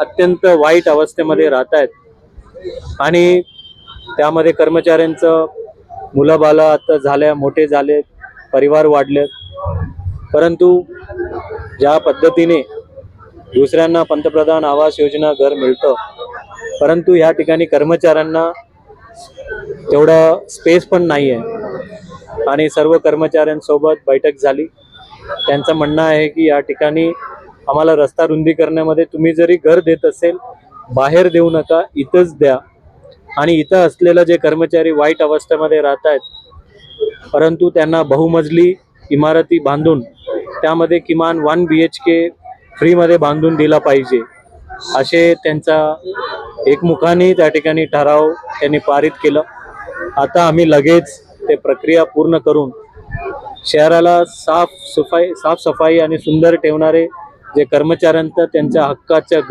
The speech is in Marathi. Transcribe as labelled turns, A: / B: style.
A: अत्यंत वाईट अवस्थेमध्ये राहत आहेत आणि त्यामध्ये कर्मचाऱ्यांचं मुलं बालं आता झाल्या मोठे झाले, परिवार वाढले, परंतु ज्या पद्धतीने दुसऱ्यांना पंतप्रधान आवास योजना घर मिळतं, परंतु या ठिकाणी कर्मचाऱ्यांना तेवढा स्पेस पण नाही आहे आणि सर्व कर्मचाऱ्यांसोबत बैठक झाली. त्यांचं म्हणणं आहे की या ठिकाणी आम्हाला रस्ता रुंदी करण्यामध्ये तुम्ही जरी घर देत असेल, बाहेर देऊ नका, इथंच द्या. आणि इथं असलेले जे कर्मचारी वाईट अवस्थेमध्ये राहत आहेत, परंतु त्यांना बहुमजली इमारती बांधून त्यामध्ये किमान 1 BHK फ्रीमध्ये बांधून दिला पाहिजे, असे त्यांचा एकमुखाने त्या ठिकाणी ठराव त्यांनी पारित केलं. आता आम्ही लगेच ते प्रक्रिया पूर्ण करून शहराला साफसफाई आणि सुंदर ठेवणारे जे कर्मचाऱ्यांचं त्यांच्या हक्काचं घर